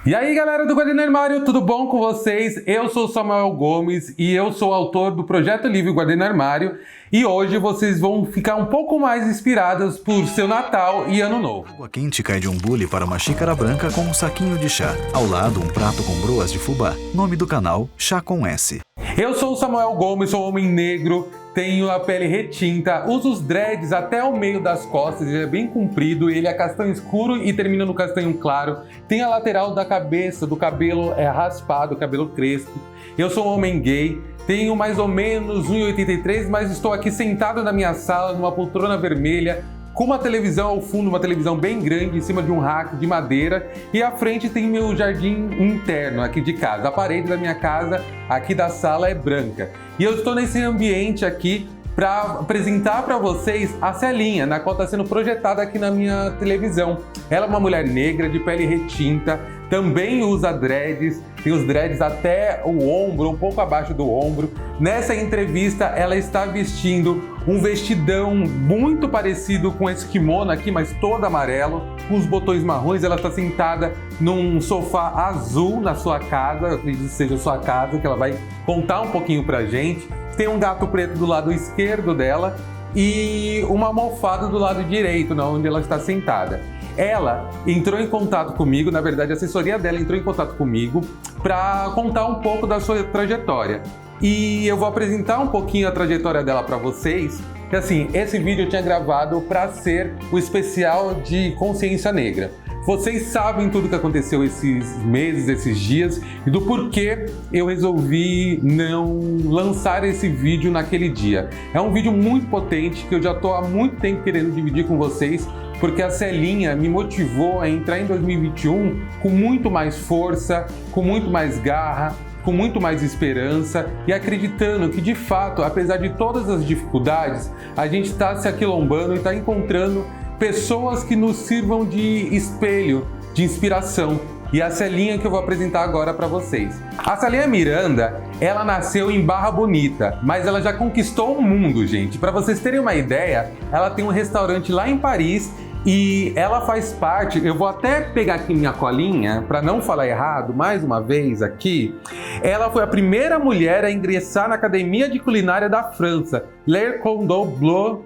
E aí galera do Guarda no Armário, tudo bom com vocês? Eu sou o Samuel Gomes e eu sou autor do Projeto Livre Guarda no Armário e hoje vocês vão ficar um pouco mais inspirados por seu Natal e Ano Novo. Água quente cai de um bule para uma xícara branca com um saquinho de chá. Ao lado, um prato com broas de fubá. Nome do canal, Chá com S. Eu sou o Samuel Gomes, sou homem negro, tenho a pele retinta, uso os dreads até o meio das costas, ele é bem comprido, ele é castanho escuro e termina no castanho claro. Tem a lateral da cabeça, do cabelo raspado, cabelo crespo. Eu sou um homem gay, tenho mais ou menos 1,83, mas estou aqui sentado na minha sala, numa poltrona vermelha, com uma televisão ao fundo, uma televisão bem grande, em cima de um rack de madeira, e à frente tem meu jardim interno aqui de casa. A parede da minha casa, aqui da sala, é branca. E eu estou nesse ambiente aqui para apresentar para vocês a Celinha, na qual está sendo projetada aqui na minha televisão. Ela é uma mulher negra, de pele retinta, também usa dreads, tem os dreads até o ombro, um pouco abaixo do ombro. Nessa entrevista, ela está vestindo um vestidão muito parecido com esse kimono aqui, mas todo amarelo, com os botões marrons. Ela está sentada num sofá azul na sua casa, eu acredito que seja a sua casa, que ela vai contar um pouquinho pra gente. Tem um gato preto do lado esquerdo dela e uma almofada do lado direito, onde ela está sentada. Ela entrou em contato comigo, na verdade a assessoria dela entrou em contato comigo para contar um pouco da sua trajetória. E eu vou apresentar um pouquinho a trajetória dela para vocês, que assim, esse vídeo eu tinha gravado para ser o especial de consciência negra. Vocês sabem tudo que aconteceu esses meses, esses dias e do porquê eu resolvi não lançar esse vídeo naquele dia. É um vídeo muito potente que eu já estou há muito tempo querendo dividir com vocês, porque a Celinha me motivou a entrar em 2021 com muito mais força, com muito mais garra, com muito mais esperança e acreditando que, de fato, apesar de todas as dificuldades, a gente está se aquilombando e está encontrando pessoas que nos sirvam de espelho, de inspiração. E a Celinha que eu vou apresentar agora para vocês. A Celinha Miranda, ela nasceu em Barra Bonita, mas ela já conquistou o mundo, gente. Para vocês terem uma ideia, ela tem um restaurante lá em Paris e ela faz parte, eu vou até pegar aqui minha colinha para não falar errado, mais uma vez aqui. Ela foi a primeira mulher a ingressar na Academia de Culinária da França, Le Cordon Bleu.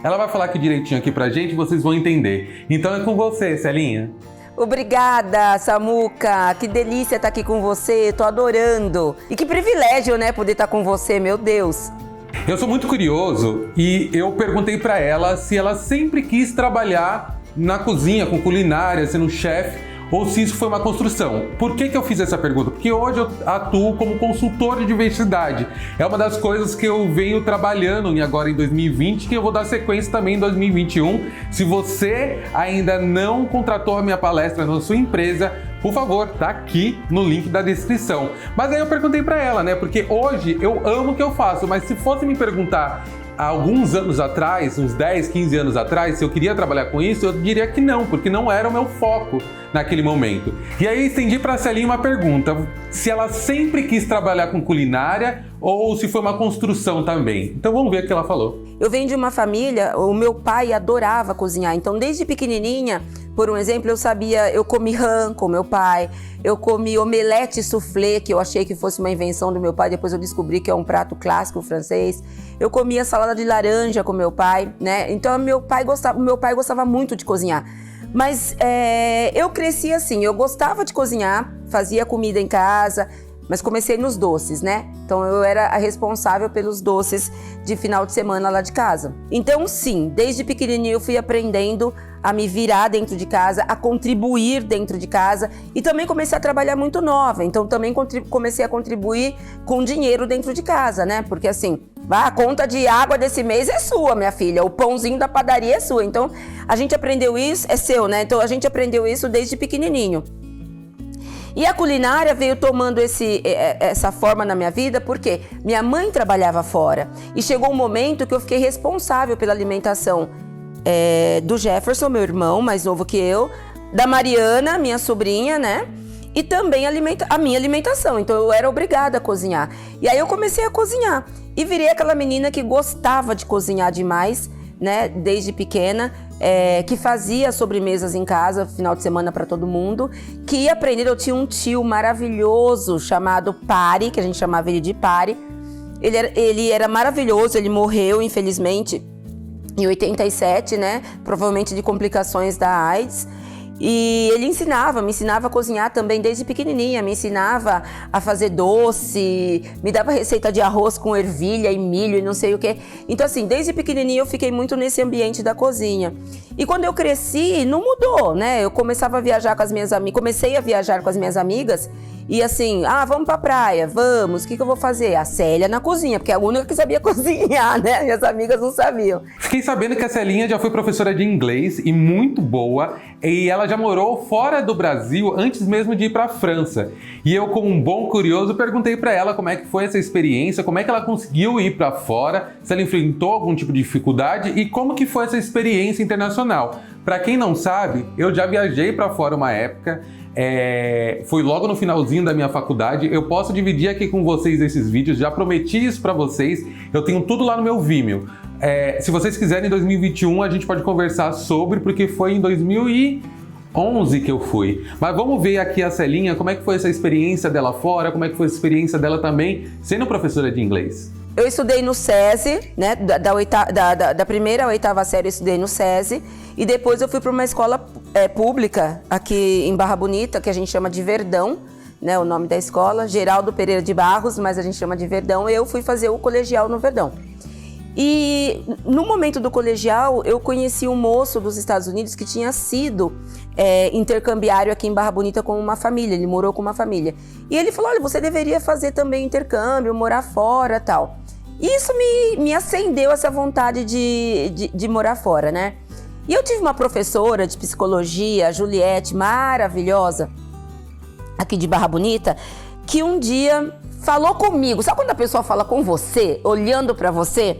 Ela vai falar aqui direitinho aqui pra gente, vocês vão entender. Então é com você, Celinha. Obrigada, Samuca. Que delícia estar aqui com você, tô adorando. E que privilégio, né, poder estar com você, meu Deus. Eu sou muito curioso e eu perguntei pra ela se ela sempre quis trabalhar na cozinha, com culinária, sendo chefe, ou se isso foi uma construção. Por que eu fiz essa pergunta? Porque hoje eu atuo como consultor de diversidade. É uma das coisas que eu venho trabalhando agora em 2020, que eu vou dar sequência também em 2021. Se você ainda não contratou a minha palestra na sua empresa, por favor, tá aqui no link da descrição. Mas aí eu perguntei pra ela, né? Porque hoje eu amo o que eu faço, mas se fosse me perguntar há alguns anos atrás, uns 10, 15 anos atrás, se eu queria trabalhar com isso, eu diria que não, porque não era o meu foco naquele momento. E aí estendi para a Celinha uma pergunta, se ela sempre quis trabalhar com culinária ou se foi uma construção também. Então vamos ver o que ela falou. Eu venho de uma família, o meu pai adorava cozinhar, então desde pequenininha, por um exemplo, eu comi rã com meu pai, eu comi omelete soufflé, que eu achei que fosse uma invenção do meu pai, depois eu descobri que é um prato clássico francês. Eu comia salada de laranja com meu pai, né? Então meu pai gostava muito de cozinhar. Mas eu cresci assim, eu gostava de cozinhar, fazia comida em casa, mas comecei nos doces, né? Então eu era a responsável pelos doces de final de semana lá de casa. Então sim, desde pequenininho eu fui aprendendo a me virar dentro de casa, a contribuir dentro de casa e também comecei a trabalhar muito nova, então também comecei a contribuir com dinheiro dentro de casa, né? Porque assim, a conta de água desse mês é sua, minha filha, o pãozinho da padaria é sua, então a gente aprendeu isso, é seu, né? Então a gente aprendeu isso desde pequenininho. E a culinária veio tomando essa forma na minha vida porque minha mãe trabalhava fora e chegou um momento que eu fiquei responsável pela alimentação do Jefferson, meu irmão mais novo que eu, da Mariana, minha sobrinha, né? E também a minha alimentação, então eu era obrigada a cozinhar. E aí eu comecei a cozinhar e virei aquela menina que gostava de cozinhar demais, né, desde pequena, que fazia sobremesas em casa, final de semana para todo mundo, que ia aprender. Eu tinha um tio maravilhoso chamado Pari, que a gente chamava ele de Pari. Ele era maravilhoso, ele morreu, infelizmente, em 87, né? Provavelmente de complicações da AIDS. E ele me ensinava a cozinhar também desde pequenininha, me ensinava a fazer doce, me dava receita de arroz com ervilha e milho e não sei o que. Então assim, desde pequenininha eu fiquei muito nesse ambiente da cozinha. E quando eu cresci, não mudou, né? Eu começava a viajar com as minhas amigas, comecei a viajar com as minhas amigas e assim, vamos pra praia, vamos, o que eu vou fazer? A Célia na cozinha, porque é a única que sabia cozinhar, né? Minhas amigas não sabiam. Fiquei sabendo que a Celinha já foi professora de inglês e muito boa, e ela já morou fora do Brasil antes mesmo de ir para a França. E eu, como um bom curioso, perguntei para ela como é que foi essa experiência, como é que ela conseguiu ir para fora, se ela enfrentou algum tipo de dificuldade e como que foi essa experiência internacional. Para quem não sabe, eu já viajei para fora uma época. Foi logo no finalzinho da minha faculdade. Eu posso dividir aqui com vocês esses vídeos, já prometi isso pra vocês. Eu tenho tudo lá no meu Vimeo. Se vocês quiserem, em 2021 a gente pode conversar sobre, porque foi em 2011 que eu fui. Mas vamos ver aqui a Celinha, como é que foi essa experiência dela fora, como é que foi a experiência dela também sendo professora de inglês. Eu estudei no SESI, né? Da primeira à oitava série eu estudei no SESI. E depois eu fui para uma escola pública aqui em Barra Bonita, que a gente chama de Verdão, né? O nome da escola, Geraldo Pereira de Barros, mas a gente chama de Verdão. Eu fui fazer o colegial no Verdão. E no momento do colegial, eu conheci um moço dos Estados Unidos que tinha sido intercambiário aqui em Barra Bonita com uma família, ele morou com uma família. E ele falou, olha, você deveria fazer também intercâmbio, morar fora e tal. E isso me acendeu essa vontade de morar fora, né? E eu tive uma professora de psicologia, a Juliette, maravilhosa, aqui de Barra Bonita, que um dia falou comigo. Sabe quando a pessoa fala com você, olhando para você?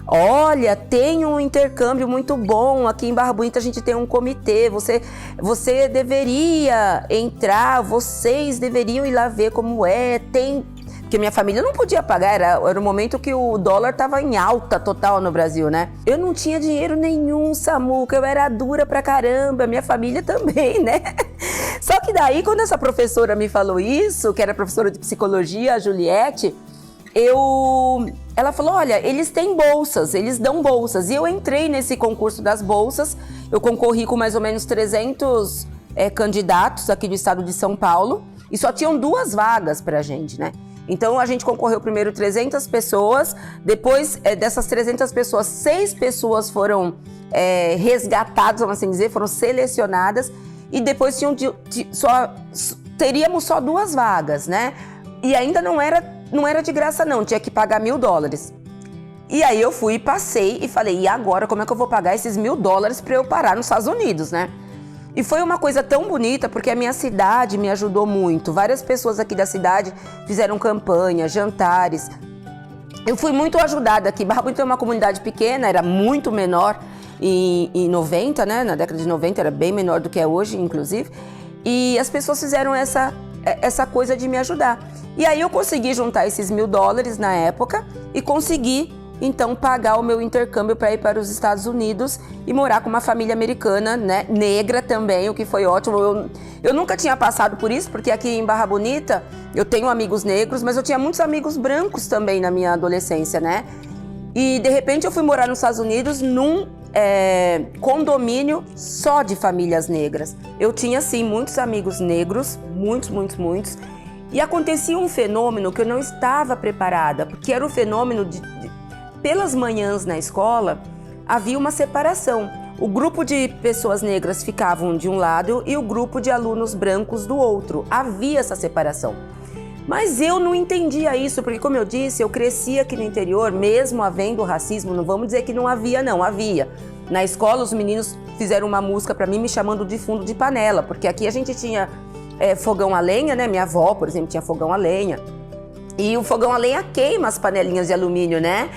Olha, tem um intercâmbio muito bom, aqui em Barra Bonita a gente tem um comitê, você deveria entrar, vocês deveriam ir lá ver como tem... Porque minha família não podia pagar, era o momento que o dólar estava em alta total no Brasil, né? Eu não tinha dinheiro nenhum, Samuca, eu era dura pra caramba, minha família também, né? Só que daí, quando essa professora me falou isso, que era professora de psicologia, a Juliette, ela falou, olha, eles têm bolsas, eles dão bolsas. E eu entrei nesse concurso das bolsas, eu concorri com mais ou menos 300 candidatos aqui do estado de São Paulo, e só tinham 2 vagas pra gente, né? Então, a gente concorreu primeiro 300 pessoas, depois dessas 300 pessoas, 6 pessoas foram resgatadas, vamos assim dizer, foram selecionadas, e depois teríamos só 2 vagas, né? E ainda não era de graça não, tinha que pagar $1.000. E aí eu fui, passei e falei, e agora como é que eu vou pagar esses $1.000 para eu parar nos Estados Unidos, né? E foi uma coisa tão bonita, porque a minha cidade me ajudou muito. Várias pessoas aqui da cidade fizeram campanhas, jantares. Eu fui muito ajudada aqui. Barra Bonita é uma comunidade pequena, era muito menor em 90, né? Na década de 90 era bem menor do que é hoje, inclusive. E as pessoas fizeram essa coisa de me ajudar. E aí eu consegui juntar esses $1.000 na época e consegui então pagar o meu intercâmbio para ir para os Estados Unidos e morar com uma família americana, né, negra também, o que foi ótimo. Eu nunca tinha passado por isso, porque aqui em Barra Bonita eu tenho amigos negros, mas eu tinha muitos amigos brancos também na minha adolescência, né? E de repente eu fui morar nos Estados Unidos num condomínio só de famílias negras. Eu tinha, sim, muitos amigos negros, muitos. E acontecia um fenômeno que eu não estava preparada, porque era o fenômeno pelas manhãs na escola, havia uma separação. O grupo de pessoas negras ficavam de um lado e o grupo de alunos brancos do outro. Havia essa separação. Mas eu não entendia isso, porque como eu disse, eu cresci aqui no interior, mesmo havendo racismo, não vamos dizer que não havia, não, havia. Na escola, os meninos fizeram uma música para mim me chamando de fundo de panela, porque aqui a gente tinha fogão a lenha, né? Minha avó, por exemplo, tinha fogão a lenha. E o fogão a lenha queima as panelinhas de alumínio, né?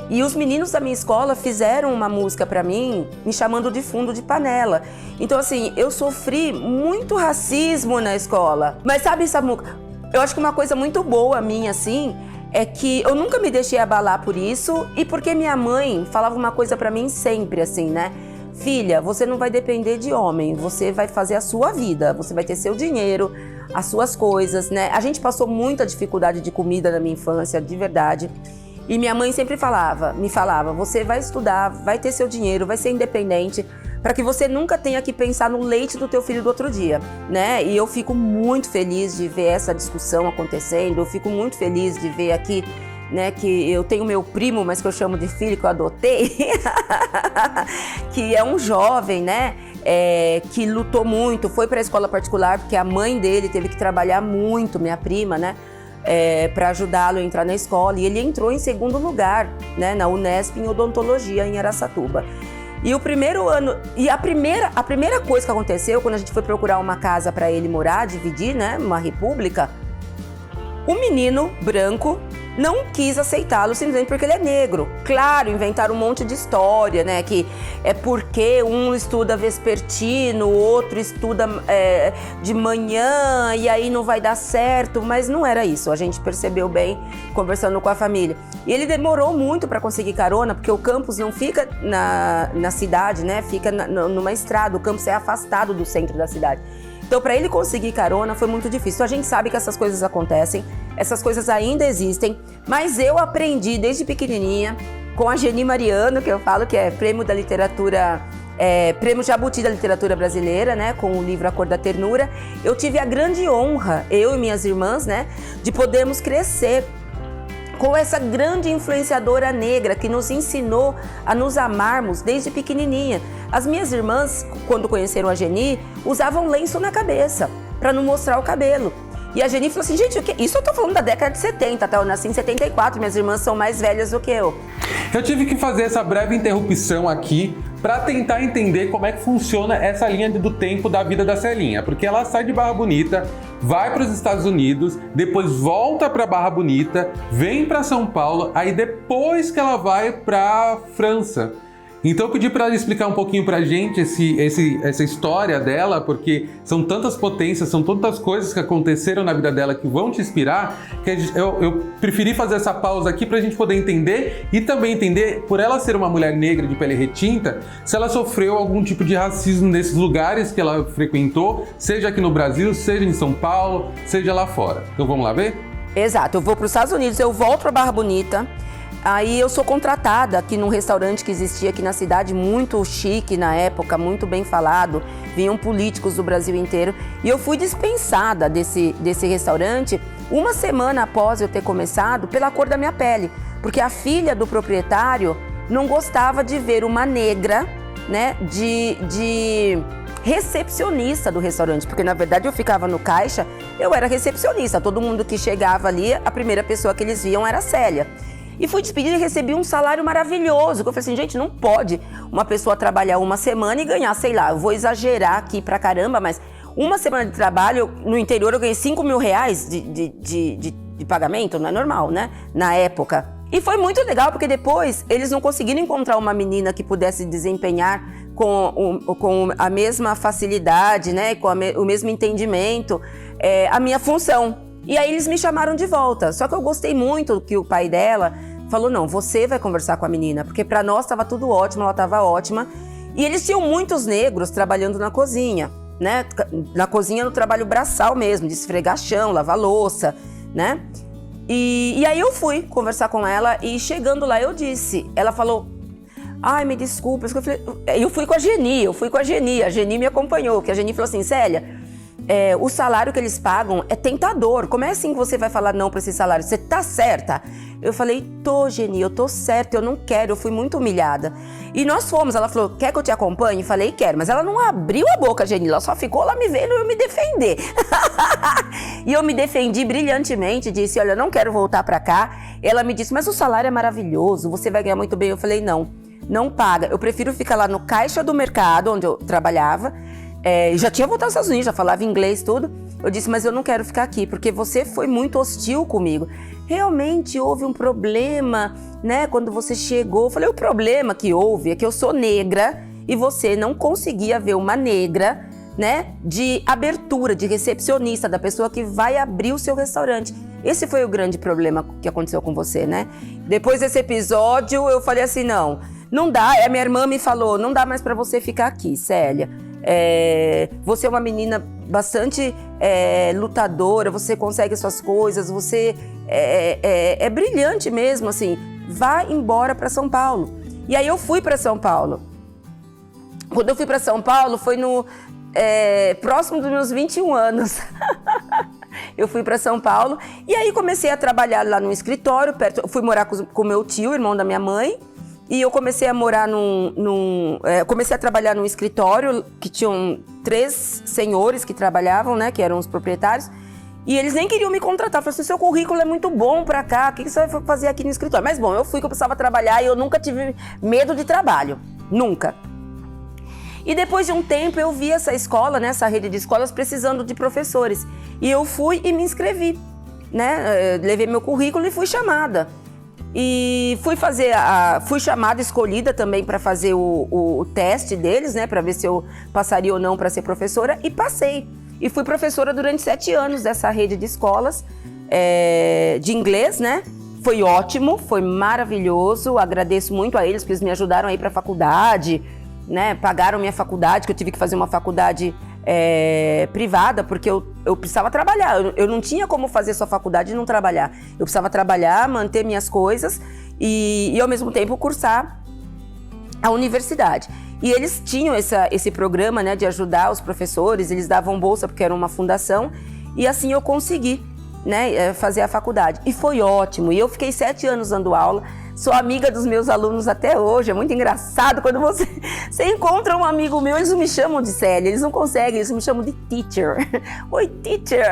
E os meninos da minha escola fizeram uma música pra mim, me chamando de fundo de panela. Então, assim, eu sofri muito racismo na escola. Mas sabe, Samuca, eu acho que uma coisa muito boa minha, assim, é que eu nunca me deixei abalar por isso e porque minha mãe falava uma coisa pra mim sempre assim, né? Filha, você não vai depender de homem, você vai fazer a sua vida, você vai ter seu dinheiro, as suas coisas, né? A gente passou muita dificuldade de comida na minha infância, de verdade. E minha mãe sempre me falava, você vai estudar, vai ter seu dinheiro, vai ser independente, para que você nunca tenha que pensar no leite do teu filho do outro dia, né? E eu fico muito feliz de ver essa discussão acontecendo, eu fico muito feliz de ver aqui, né, que eu tenho meu primo, mas que eu chamo de filho, que eu adotei, que é um jovem, né, que lutou muito, foi para a escola particular, porque a mãe dele teve que trabalhar muito, minha prima, né, para ajudá-lo a entrar na escola, e ele entrou em segundo lugar, né, na Unesp em odontologia em Araçatuba. E o primeiro ano, e a primeira coisa que aconteceu quando a gente foi procurar uma casa para ele morar, dividir, né, uma república, o menino branco não quis aceitá-lo simplesmente porque ele é negro. Claro, inventaram um monte de história, né? Que é porque um estuda vespertino, o outro estuda de manhã e aí não vai dar certo, mas não era isso. A gente percebeu bem conversando com a família. E ele demorou muito para conseguir carona, porque o campus não fica na cidade, né? Fica numa estrada, o campus é afastado do centro da cidade. Então, para ele conseguir carona foi muito difícil. Então, a gente sabe que essas coisas acontecem, essas coisas ainda existem, mas eu aprendi desde pequenininha com a Geni Mariano, que eu falo que é prêmio da literatura, prêmio Jabuti da literatura brasileira, né, com o livro A Cor da Ternura. Eu tive a grande honra, eu e minhas irmãs, né, de podermos crescer com essa grande influenciadora negra que nos ensinou a nos amarmos desde pequenininha. As minhas irmãs, quando conheceram a Geni, usavam lenço na cabeça para não mostrar o cabelo. E a Geni falou assim, gente, o que? Isso eu tô falando da década de 70, tá? Eu nasci em 74, minhas irmãs são mais velhas do que eu. Eu tive que fazer essa breve interrupção aqui para tentar entender como é que funciona essa linha do tempo da vida da Celinha, porque ela sai de Barra Bonita, vai para os Estados Unidos, depois volta para Barra Bonita, vem para São Paulo, aí depois que ela vai para França. Então eu pedi para ela explicar um pouquinho pra gente essa história dela, porque são tantas potências, são tantas coisas que aconteceram na vida dela que vão te inspirar, que eu preferi fazer essa pausa aqui pra gente poder entender e também entender, por ela ser uma mulher negra de pele retinta, se ela sofreu algum tipo de racismo nesses lugares que ela frequentou, seja aqui no Brasil, seja em São Paulo, seja lá fora. Então vamos lá ver? Exato, eu vou para os Estados Unidos, eu volto para Barra Bonita. Aí eu sou contratada aqui num restaurante que existia aqui na cidade, muito chique na época, muito bem falado. Vinham políticos do Brasil inteiro. E eu fui dispensada desse restaurante uma semana após eu ter começado pela cor da minha pele. Porque a filha do proprietário não gostava de ver uma negra, né, de recepcionista do restaurante. Porque na verdade eu ficava no caixa, eu era recepcionista. Todo mundo que chegava ali, a primeira pessoa que eles viam era a Célia. E fui despedida e recebi um salário maravilhoso. Eu falei assim, gente, não pode uma pessoa trabalhar uma semana e ganhar, sei lá, eu vou exagerar aqui pra caramba, mas uma semana de trabalho, no interior eu ganhei 5 mil reais de pagamento, não é normal, né? Na época. E foi muito legal, porque depois eles não conseguiram encontrar uma menina que pudesse desempenhar com a mesma facilidade, né? Com o mesmo entendimento, a minha função. E aí eles me chamaram de volta, só que eu gostei muito que o pai dela falou, não, você vai conversar com a menina, porque pra nós tava tudo ótimo, ela tava ótima. E eles tinham muitos negros trabalhando na cozinha, né? Na cozinha no trabalho braçal mesmo, de esfregar chão, lavar louça, né? E aí eu fui conversar com ela e chegando lá eu disse, ela falou, ai, me desculpa, eu fui com a Geni, a Geni me acompanhou, porque a Geni falou assim, Célia, o salário que eles pagam é tentador. Como é assim que você vai falar não pra esse salário? Você tá certa? Eu falei, tô, Geni, eu tô certa, eu não quero, eu fui muito humilhada. E nós fomos, ela falou, quer que eu te acompanhe? Eu falei, quero, mas ela não abriu a boca, Geni, ela só ficou lá me vendo eu me defender. E eu me defendi brilhantemente, disse, olha, eu não quero voltar pra cá. Ela me disse, mas o salário é maravilhoso, você vai ganhar muito bem. Eu falei, não paga, eu prefiro ficar lá no caixa do mercado, onde eu trabalhava. Já tinha voltado aos Estados Unidos, já falava inglês, tudo. Eu disse, mas eu não quero ficar aqui, porque você foi muito hostil comigo. Realmente houve um problema, né, quando você chegou. Eu falei, o problema que houve é que eu sou negra e você não conseguia ver uma negra né, de abertura, de recepcionista, da pessoa que vai abrir o seu restaurante. Esse foi o grande problema que aconteceu com você, né? Depois desse episódio, eu falei assim, não dá. A minha irmã me falou, não dá mais para você ficar aqui, Célia. Você é uma menina bastante lutadora, você consegue suas coisas, você é brilhante mesmo, assim. Vá embora para São Paulo. E aí eu fui para São Paulo. Quando eu fui para São Paulo, foi próximo dos meus 21 anos. Eu fui para São Paulo e aí comecei a trabalhar lá no escritório, fui morar com meu tio, irmão da minha mãe, e eu comecei a morar comecei a trabalhar num escritório que tinham 3 senhores que trabalhavam, né, que eram os proprietários, e eles nem queriam me contratar. Eu falei assim, seu currículo é muito bom para cá, o que você vai fazer aqui no escritório? Mas bom, eu fui que eu precisava trabalhar e eu nunca tive medo de trabalho, nunca. E depois de um tempo eu vi essa escola, né, essa rede de escolas precisando de professores. E eu fui e me inscrevi, né? Levei meu currículo e fui chamada. E fui chamada, escolhida também para fazer o teste deles, né, para ver se eu passaria ou não para ser professora, e passei. E fui professora durante 7 anos dessa rede de escolas de inglês, né? Foi ótimo, foi maravilhoso, agradeço muito a eles, porque eles me ajudaram a ir para a faculdade, né, pagaram minha faculdade, que eu tive que fazer uma faculdade privada, porque eu precisava trabalhar. Eu não tinha como fazer só faculdade e não trabalhar. Eu precisava trabalhar, manter minhas coisas e ao mesmo tempo cursar a universidade. E eles tinham esse programa, né, de ajudar os professores, eles davam bolsa porque era uma fundação, e assim eu consegui, né, fazer a faculdade. E foi ótimo, e eu fiquei 7 anos dando aula. Sou amiga dos meus alunos até hoje, é muito engraçado quando você encontra um amigo meu, eles não me chamam de Célia, eles não conseguem, eles me chamam de teacher. Oi, teacher!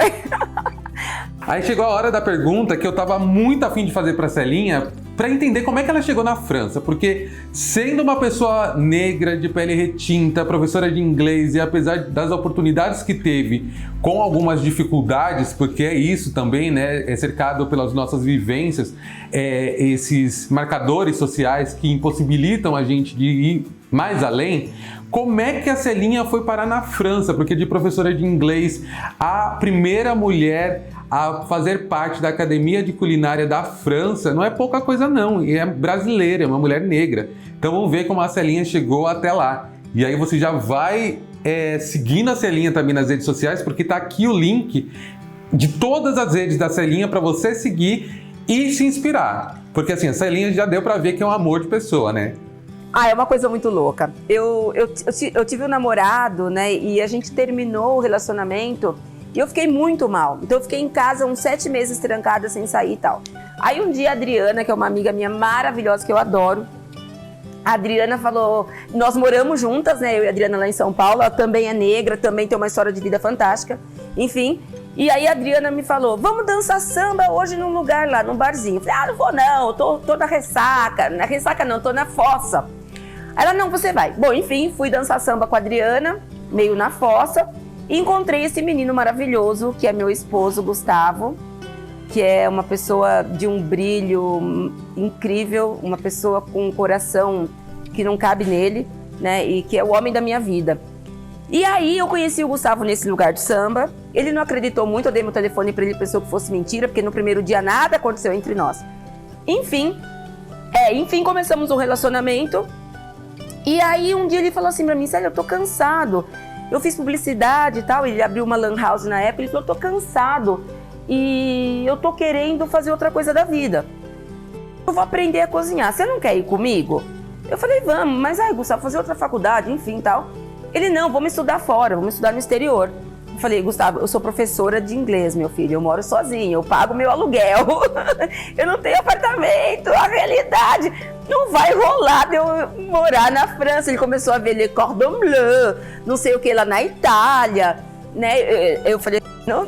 Aí chegou a hora da pergunta que eu tava muito afim de fazer pra Celinha, para entender como é que ela chegou na França, porque sendo uma pessoa negra, de pele retinta, professora de inglês, e apesar das oportunidades que teve, com algumas dificuldades, porque é isso também, né, é cercado pelas nossas vivências, esses marcadores sociais que impossibilitam a gente de ir mais além. Como é que a Celinha foi parar na França? Porque de professora de inglês, a primeira mulher a fazer parte da Academia de Culinária da França, não é pouca coisa não, e é brasileira, é uma mulher negra. Então vamos ver como a Celinha chegou até lá. E aí você já vai seguindo a Celinha também nas redes sociais, porque tá aqui o link de todas as redes da Celinha para você seguir e se inspirar. Porque assim, a Celinha já deu para ver que é um amor de pessoa, né? É uma coisa muito louca. Eu tive um namorado, né, e a gente terminou o relacionamento e eu fiquei muito mal. Então eu fiquei em casa uns 7 meses trancada sem sair e tal. Aí um dia a Adriana, que é uma amiga minha maravilhosa, que eu adoro, a Adriana falou, nós moramos juntas, né, eu e a Adriana lá em São Paulo, ela também é negra, também tem uma história de vida fantástica, enfim. E aí a Adriana me falou, vamos dançar samba hoje num lugar lá, num barzinho. Eu falei, não vou não, eu tô na ressaca. Na ressaca não, tô na fossa. Ela, não, você vai. Bom, enfim, fui dançar samba com a Adriana, meio na fossa, e encontrei esse menino maravilhoso, que é meu esposo, Gustavo, que é uma pessoa de um brilho incrível, uma pessoa com um coração que não cabe nele, né, e que é o homem da minha vida. E aí eu conheci o Gustavo nesse lugar de samba, ele não acreditou muito, eu dei meu telefone para ele, pensou que fosse mentira, porque no primeiro dia nada aconteceu entre nós. Enfim, começamos um relacionamento. E aí um dia ele falou assim pra mim, Célia, eu tô cansado. Eu fiz publicidade e tal, ele abriu uma lan house na época, ele falou, eu tô cansado e eu tô querendo fazer outra coisa da vida. Eu vou aprender a cozinhar, você não quer ir comigo? Eu falei, vamos, mas Gustavo, fazer outra faculdade, enfim, tal. Ele, não, vamos estudar fora, vamos estudar no exterior. Eu falei, Gustavo, eu sou professora de inglês, meu filho, eu moro sozinha, eu pago meu aluguel, eu não tenho apartamento, a realidade não vai rolar de eu morar na França. Ele começou a ver Le Cordon Bleu, não sei o que lá na Itália, né? Eu falei, não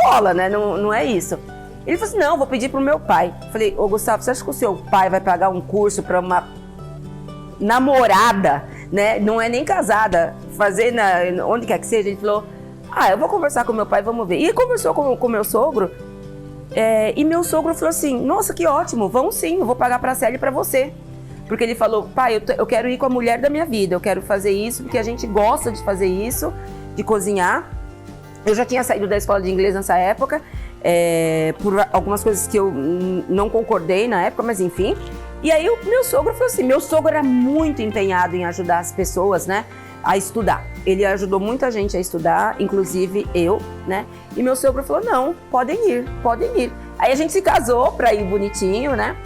rola, né? Não é isso. Ele falou assim, não, vou pedir pro meu pai. Eu falei, ô Gustavo, você acha que o seu pai vai pagar um curso para uma namorada, né? Não é nem casada, fazer onde quer que seja? Ele falou, eu vou conversar com meu pai, vamos ver. E ele conversou com o meu sogro, e meu sogro falou assim, nossa, que ótimo, vamos sim, eu vou pagar pra Célia e pra você. Porque ele falou, pai, eu quero ir com a mulher da minha vida, eu quero fazer isso porque a gente gosta de fazer isso de cozinhar. Eu já tinha saído da escola de inglês nessa época, por algumas coisas que eu não concordei na época, mas enfim. E aí o meu sogro foi assim, meu sogro era muito empenhado em ajudar as pessoas, né, a estudar. Ele ajudou muita gente a estudar, inclusive eu, né, e meu sogro falou, não, podem ir. Aí a gente se casou pra ir bonitinho, né,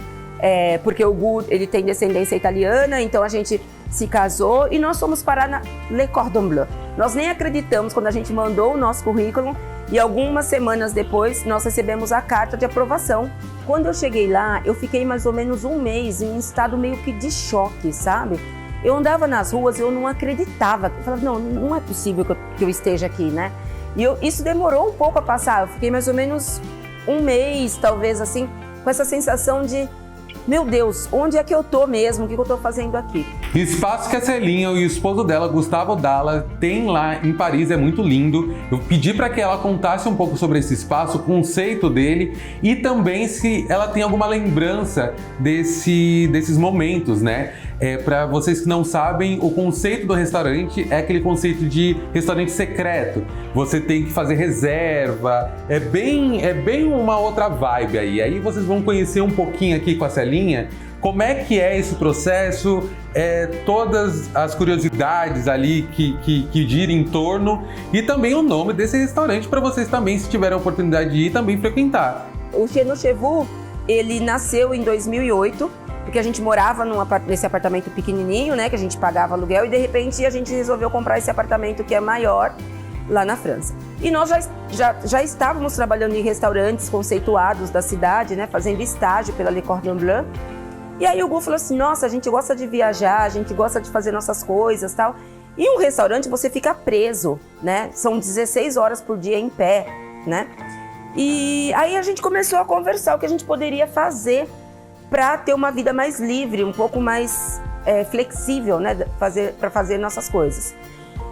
porque o Gu, ele tem descendência italiana, então a gente se casou e nós fomos parar na Le Cordon Bleu. Nós nem acreditamos quando a gente mandou o nosso currículo e algumas semanas depois nós recebemos a carta de aprovação. Quando eu cheguei lá, eu fiquei mais ou menos um mês em um estado meio que de choque, sabe? Eu andava nas ruas e eu não acreditava. Eu falava, não é possível que eu esteja aqui, né? E isso demorou um pouco a passar. Eu fiquei mais ou menos um mês, talvez assim, com essa sensação de meu Deus, onde é que eu tô mesmo? O que eu tô fazendo aqui? O espaço que a Celinha e o esposo dela, Gustavo Dalla, tem lá em Paris é muito lindo. Eu pedi para que ela contasse um pouco sobre esse espaço, o conceito dele e também se ela tem alguma lembrança desses momentos, né? Para vocês que não sabem, o conceito do restaurante é aquele conceito de restaurante secreto. Você tem que fazer reserva, é bem uma outra vibe aí. Aí vocês vão conhecer um pouquinho aqui com a Celinha como é que é esse processo, todas as curiosidades ali que giram em torno e também o nome desse restaurante para vocês também, se tiverem a oportunidade de ir, também frequentar. O Chez Nous Chez Vous, ele nasceu em 2008, porque a gente morava nesse apartamento pequenininho, né, que a gente pagava aluguel e de repente a gente resolveu comprar esse apartamento que é maior lá na França. E nós já estávamos trabalhando em restaurantes conceituados da cidade, né, fazendo estágio pela Le Cordon Bleu. E aí o Gu falou assim, nossa, a gente gosta de viajar, a gente gosta de fazer nossas coisas e tal. E um restaurante você fica preso, né? São 16 horas por dia em pé, né? E aí a gente começou a conversar o que a gente poderia fazer para ter uma vida mais livre, um pouco mais flexível, né? Para fazer nossas coisas.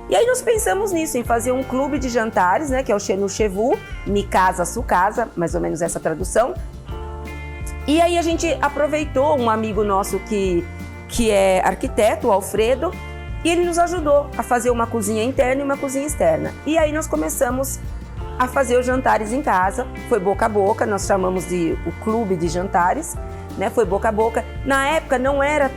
E aí nós pensamos nisso, em fazer um clube de jantares, né? Que é o Chez Nous Chez Vous, Mi Casa, Su Casa, mais ou menos essa tradução. E aí a gente aproveitou um amigo nosso que é arquiteto, o Alfredo, e ele nos ajudou a fazer uma cozinha interna e uma cozinha externa. E aí nós começamos a fazer os jantares em casa, foi boca a boca, nós chamamos de o clube de jantares, né? Foi boca a boca. Na época não era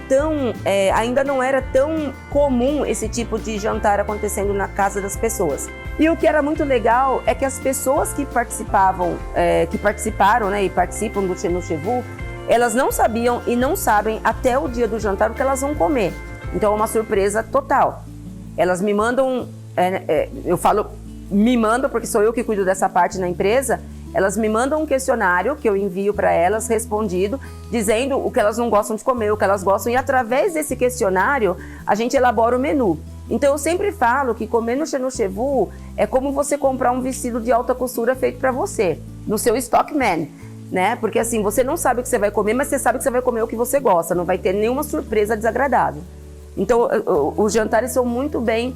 ainda não era tão comum esse tipo de jantar acontecendo na casa das pessoas. E o que era muito legal é que as pessoas que participaram, né, e participam do Chez Nous Chez Vous, elas não sabiam e não sabem até o dia do jantar o que elas vão comer. Então é uma surpresa total. Elas me mandam, eu falo me mandam porque sou eu que cuido dessa parte na empresa, elas me mandam um questionário que eu envio para elas, respondido, dizendo o que elas não gostam de comer, o que elas gostam, e através desse questionário a gente elabora o menu. Então eu sempre falo que comer no Chez Nous Chez Vous é como você comprar um vestido de alta costura feito para você, no seu Stockman, né? Porque assim, você não sabe o que você vai comer, mas você sabe que você vai comer o que você gosta, não vai ter nenhuma surpresa desagradável. Então os jantares são muito bem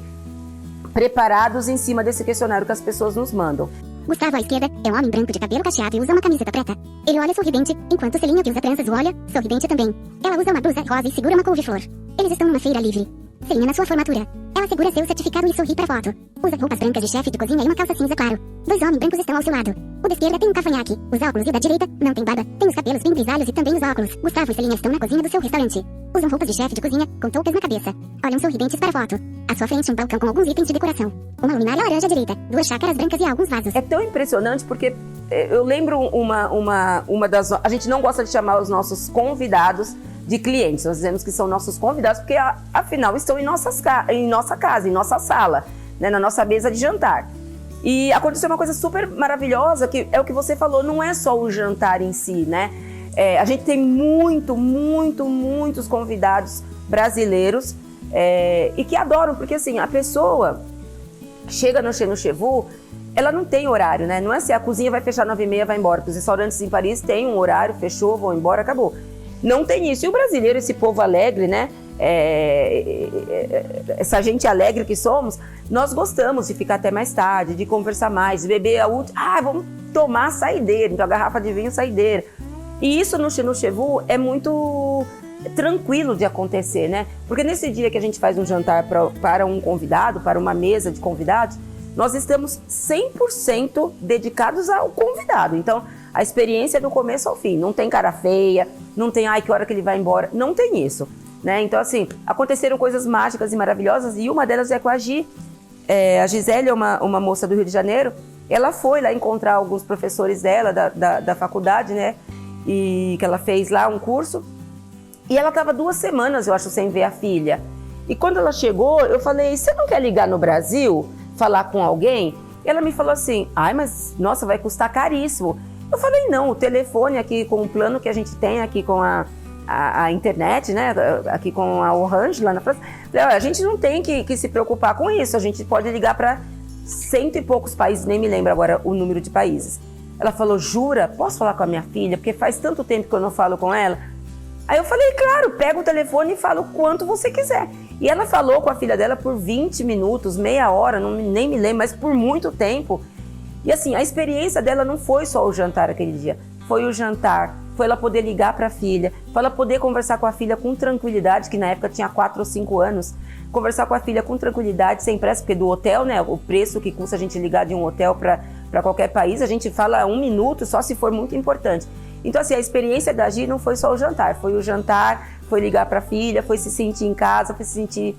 preparados em cima desse questionário que as pessoas nos mandam. Gustavo à esquerda é um homem branco de cabelo cacheado e usa uma camiseta preta. Ele olha sorridente, enquanto Celinha, que usa tranças, o olha, sorridente também. Ela usa uma blusa rosa e segura uma couve-flor. Eles estão numa feira livre. Celinha na sua formatura. Ela segura seu certificado e sorri pra foto. Usa roupas brancas de chefe de cozinha e uma calça cinza claro. Dois homens brancos estão ao seu lado. O da esquerda tem um cavanhaque, os óculos, e o da direita não tem barba. Tem os cabelos bem grisalhos e também os óculos. Gustavo e Celinha estão na cozinha do seu restaurante. Usam roupas de chefe de cozinha, com toucas na cabeça. Olham sorridentes para a foto. À sua frente um balcão com alguns itens de decoração. Uma luminária laranja à direita, duas chácaras brancas e alguns vasos. É tão impressionante porque eu lembro uma das... A gente não gosta de chamar os nossos convidados de clientes. Nós dizemos que são nossos convidados porque, afinal, estão em nossa casa, em nossa sala, né, na nossa mesa de jantar. E aconteceu uma coisa super maravilhosa, que é o que você falou, não é só o jantar em si, né? A gente tem muitos convidados brasileiros e que adoram, porque assim, a pessoa chega no Chez Nous Chez Vous, ela não tem horário, né? Não é assim, a cozinha vai fechar 9h30, vai embora. Porque os restaurantes em Paris têm um horário, fechou, vão embora, acabou. Não tem isso. E o brasileiro, esse povo alegre, né? Essa gente alegre que somos, nós gostamos de ficar até mais tarde, de conversar mais, de beber a última... vamos tomar saideira, então a garrafa de vinho saideira. E isso no Chez Nous Chez Vous é muito tranquilo de acontecer, né? Porque nesse dia que a gente faz um jantar para um convidado, para uma mesa de convidados, nós estamos 100% dedicados ao convidado. Então, a experiência é do começo ao fim. Não tem cara feia, não tem, ai, que hora que ele vai embora. Não tem isso, né? Então, assim, aconteceram coisas mágicas e maravilhosas e uma delas é com a Gi. A Gisele é uma moça do Rio de Janeiro. Ela foi lá encontrar alguns professores dela, da faculdade, né? E que ela fez lá um curso. E ela estava 2 semanas, eu acho, sem ver a filha. E quando ela chegou, eu falei, você não quer ligar no Brasil, falar com alguém? Ela me falou assim, ai, mas nossa, vai custar caríssimo. Eu falei, não, o telefone aqui com o plano que a gente tem aqui com a internet, né, aqui com a Orange lá na França, a gente não tem que se preocupar com isso, a gente pode ligar para 100 e poucos países, nem me lembro agora o número de países. Ela falou, jura? Posso falar com a minha filha? Porque faz tanto tempo que eu não falo com ela. Aí eu falei, claro, pega o telefone e fala o quanto você quiser. E ela falou com a filha dela por 20 minutos, meia hora, nem me lembro, mas por muito tempo. E assim, a experiência dela não foi só o jantar aquele dia, foi o jantar, foi ela poder ligar para a filha, foi ela poder conversar com a filha com tranquilidade, que na época tinha 4 ou 5 anos, conversar com a filha com tranquilidade, sem pressa, porque do hotel, né, o preço que custa a gente ligar de um hotel para qualquer país, a gente fala 1 minuto só se for muito importante. Então, assim, a experiência da Gi não foi só o jantar, foi ligar para a filha, foi se sentir em casa, foi se sentir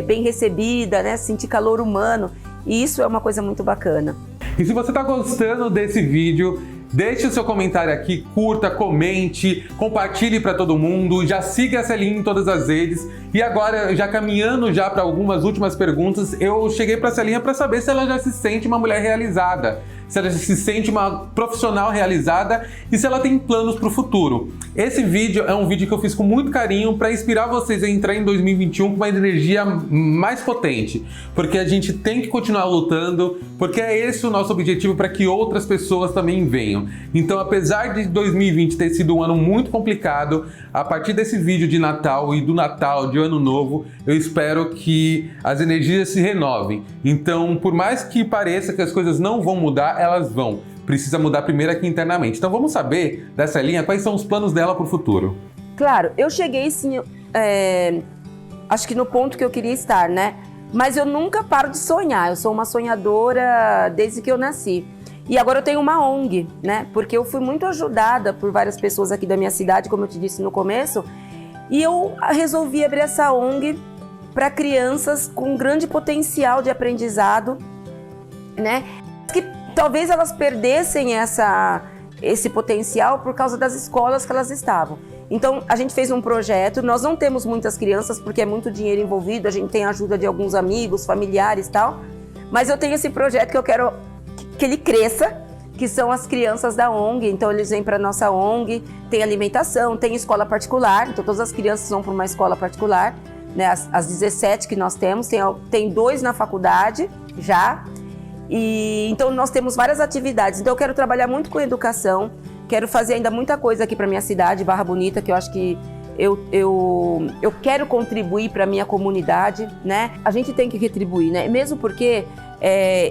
bem recebida, né? Sentir calor humano. E isso é uma coisa muito bacana. E se você está gostando desse vídeo, deixe o seu comentário aqui, curta, comente, compartilhe para todo mundo, já siga a Celinha em todas as redes. E agora, já caminhando já para algumas últimas perguntas, eu cheguei para a Celinha para saber se ela já se sente uma mulher realizada, se ela se sente uma profissional realizada e se ela tem planos para o futuro. Esse vídeo é um vídeo que eu fiz com muito carinho para inspirar vocês a entrar em 2021 com uma energia mais potente, porque a gente tem que continuar lutando, porque é esse o nosso objetivo para que outras pessoas também venham. Então, apesar de 2020 ter sido um ano muito complicado, a partir desse vídeo de Natal e do Natal, de Ano Novo, eu espero que as energias se renovem. Então, por mais que pareça que as coisas não vão mudar, elas vão. Precisa mudar primeiro aqui internamente. Então vamos saber dessa linha quais são os planos dela para o futuro. Claro, eu cheguei sim, acho que no ponto que eu queria estar, né? Mas eu nunca paro de sonhar. Eu sou uma sonhadora desde que eu nasci. E agora eu tenho uma ONG, né? Porque eu fui muito ajudada por várias pessoas aqui da minha cidade, como eu te disse no começo. E eu resolvi abrir essa ONG para crianças com grande potencial de aprendizado, né? Que talvez elas perdessem esse potencial por causa das escolas que elas estavam. Então, a gente fez um projeto, nós não temos muitas crianças porque é muito dinheiro envolvido, a gente tem a ajuda de alguns amigos, familiares e tal, mas eu tenho esse projeto que eu quero que ele cresça, que são as crianças da ONG. Então eles vêm para a nossa ONG, tem alimentação, tem escola particular, então todas as crianças vão para uma escola particular, né? As 17 que nós temos, tem 2 na faculdade já, e então nós temos várias atividades. Então eu quero trabalhar muito com educação, quero fazer ainda muita coisa aqui para minha cidade, Barra Bonita, que eu acho que eu quero contribuir para a minha comunidade, né? A gente tem que retribuir, né? Mesmo porque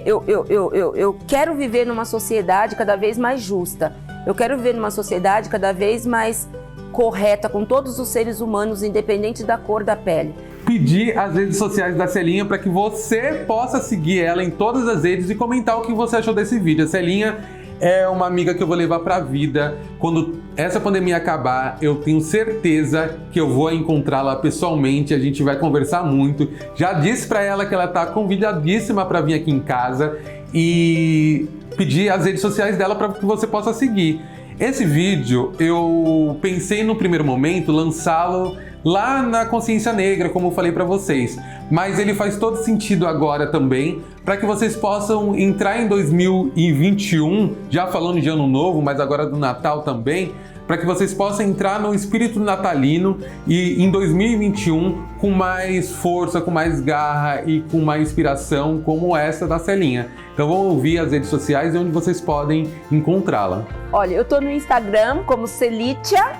eu quero viver numa sociedade cada vez mais justa. Eu quero viver numa sociedade cada vez mais correta com todos os seres humanos, independente da cor da pele. Pedir as redes sociais da Celinha para que você possa seguir ela em todas as redes e comentar o que você achou desse vídeo. A Celinha é uma amiga que eu vou levar para a vida. Quando essa pandemia acabar, eu tenho certeza que eu vou encontrá-la pessoalmente, a gente vai conversar muito. Já disse para ela que ela está convidadíssima para vir aqui em casa e pedir as redes sociais dela para que você possa seguir. Esse vídeo, eu pensei no primeiro momento lançá-lo lá na Consciência Negra, como eu falei para vocês, mas ele faz todo sentido agora também, para que vocês possam entrar em 2021, já falando de Ano Novo, mas agora do Natal também, para que vocês possam entrar no espírito natalino e em 2021 com mais força, com mais garra e com uma inspiração como essa da Celinha. Então vamos ouvir as redes sociais e onde vocês podem encontrá-la. Olha, eu tô no Instagram como Celitia,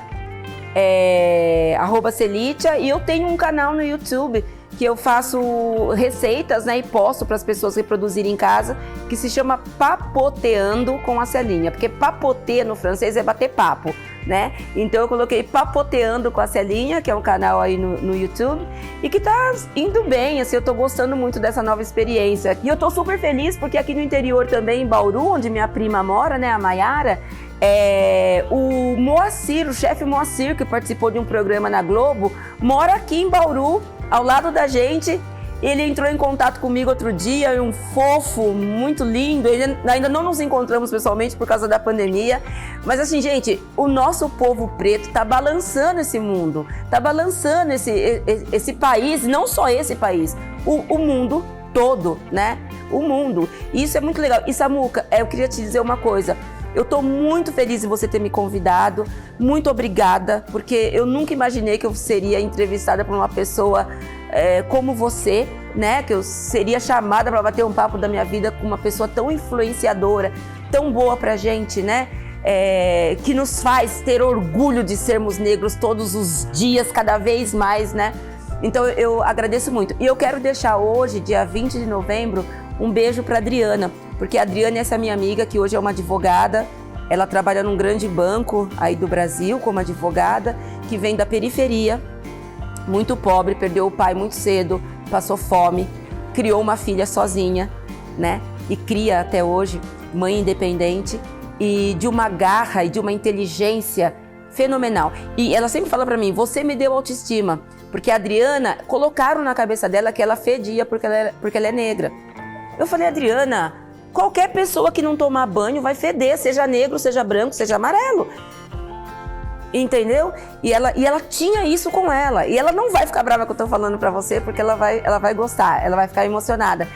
@Celitia, e eu tenho um canal no YouTube que eu faço receitas, né, e posto para as pessoas reproduzirem em casa, que se chama Papoteando com a Celinha, porque papoter no francês é bater papo, né? Então eu coloquei Papoteando com a Celinha, que é um canal aí no YouTube, e que tá indo bem, assim, eu tô gostando muito dessa nova experiência. E eu tô super feliz porque aqui no interior também, em Bauru, onde minha prima mora, né, a Maiara, o Moacir, o chefe Moacir, que participou de um programa na Globo, mora aqui em Bauru, ao lado da gente. Ele entrou em contato comigo outro dia, um fofo, muito lindo. Ainda não nos encontramos pessoalmente por causa da pandemia. Mas assim, gente, o nosso povo preto tá balançando esse mundo, tá balançando esse país, não só esse país, o mundo todo, né? O mundo. E isso é muito legal. E Samuca, eu queria te dizer uma coisa. Eu tô muito feliz em você ter me convidado. Muito obrigada, porque eu nunca imaginei que eu seria entrevistada por uma pessoa como você, né? Que eu seria chamada para bater um papo da minha vida com uma pessoa tão influenciadora, tão boa pra gente, né? Que nos faz ter orgulho de sermos negros todos os dias, cada vez mais, né? Então eu agradeço muito. E eu quero deixar hoje, dia 20 de novembro, um beijo para Adriana, porque a Adriana é essa minha amiga que hoje é uma advogada. Ela trabalha num grande banco aí do Brasil como advogada, que vem da periferia, muito pobre, perdeu o pai muito cedo, passou fome, criou uma filha sozinha, né? E cria até hoje, mãe independente, e de uma garra e de uma inteligência fenomenal. E ela sempre fala pra mim, você me deu autoestima, porque a Adriana, colocaram na cabeça dela que ela fedia porque ela é negra. Eu falei, Adriana, qualquer pessoa que não tomar banho vai feder, seja negro, seja branco, seja amarelo. Entendeu? E ela tinha isso com ela. E ela não vai ficar brava que eu tô falando pra você, porque ela vai gostar, ela vai ficar emocionada.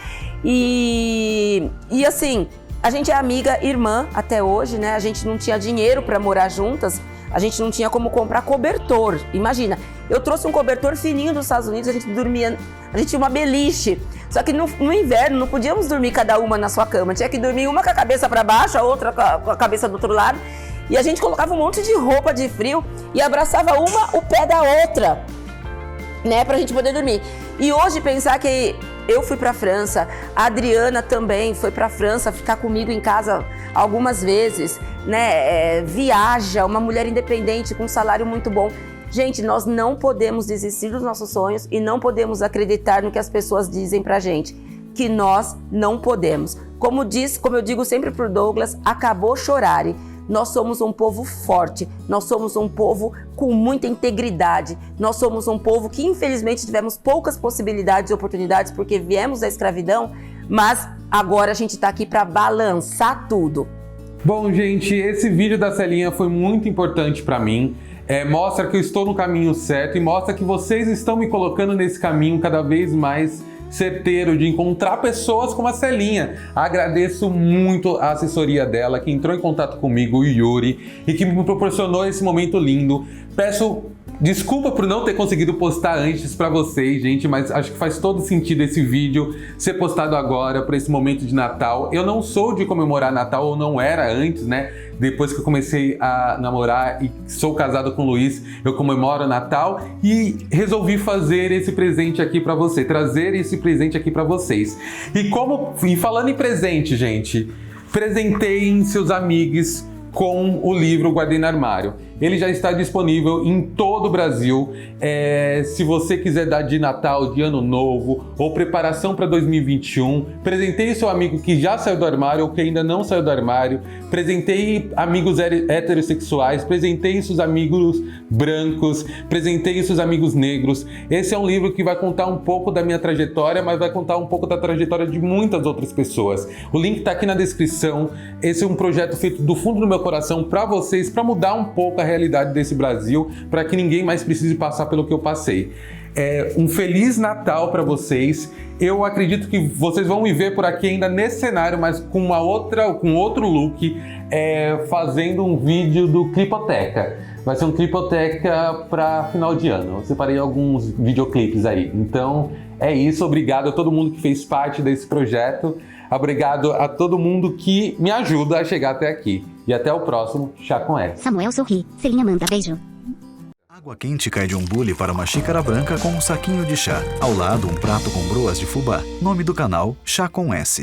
E assim, a gente é amiga, irmã até hoje, né? A gente não tinha dinheiro pra morar juntas, a gente não tinha como comprar cobertor. Imagina, eu trouxe um cobertor fininho dos Estados Unidos, a gente tinha uma beliche. Só que no inverno não podíamos dormir cada uma na sua cama, tinha que dormir uma com a cabeça pra baixo, a outra com a cabeça do outro lado. E a gente colocava um monte de roupa de frio e abraçava o pé da outra, né, pra gente poder dormir. E hoje pensar que eu fui pra França, a Adriana também foi pra França ficar comigo em casa algumas vezes, né, viaja, uma mulher independente com um salário muito bom. Gente, nós não podemos desistir dos nossos sonhos e não podemos acreditar no que as pessoas dizem pra gente, que nós não podemos. Como eu digo sempre pro Douglas, acabou chorare. Nós somos um povo forte, nós somos um povo com muita integridade, nós somos um povo que infelizmente tivemos poucas possibilidades e oportunidades porque viemos da escravidão, mas agora a gente está aqui para balançar tudo. Bom, gente, esse vídeo da Celinha foi muito importante para mim. Mostra que eu estou no caminho certo e mostra que vocês estão me colocando nesse caminho cada vez mais certeiro de encontrar pessoas como a Celinha. Agradeço muito a assessoria dela, que entrou em contato comigo, o Yuri, e que me proporcionou esse momento lindo. Peço desculpa por não ter conseguido postar antes pra vocês, gente, mas acho que faz todo sentido esse vídeo ser postado agora, por esse momento de Natal. Eu não sou de comemorar Natal, ou não era antes, né? Depois que eu comecei a namorar e sou casado com o Luiz, eu comemoro Natal e resolvi fazer esse presente aqui pra você, trazer esse presente aqui pra vocês. E falando em presente, gente, presenteiem seus amigos com o livro Guardei no Armário. Ele já está disponível em todo o Brasil. Se você quiser dar de Natal, de Ano Novo ou preparação para 2021, presenteie seu amigo que já saiu do armário ou que ainda não saiu do armário, presenteie amigos heterossexuais, presenteie seus amigos brancos, presenteie seus amigos negros. Esse é um livro que vai contar um pouco da minha trajetória, mas vai contar um pouco da trajetória de muitas outras pessoas. O link está aqui na descrição. Esse é um projeto feito do fundo do meu coração para vocês, para mudar um pouco a realidade desse Brasil, para que ninguém mais precise passar pelo que eu passei. Um Feliz Natal para vocês. Eu acredito que vocês vão me ver por aqui ainda nesse cenário, mas com outro look, fazendo um vídeo do Clipoteca. Vai ser um Clipoteca para final de ano. Eu separei alguns videoclipes aí. Então é isso, obrigado a todo mundo que fez parte desse projeto. Obrigado a todo mundo que me ajuda a chegar até aqui. E até o próximo Chá com S. Samuel sorri. Celinha manda beijo. Água quente cai de um bule para uma xícara branca com um saquinho de chá. Ao lado, um prato com broas de fubá. Nome do canal Chá com S.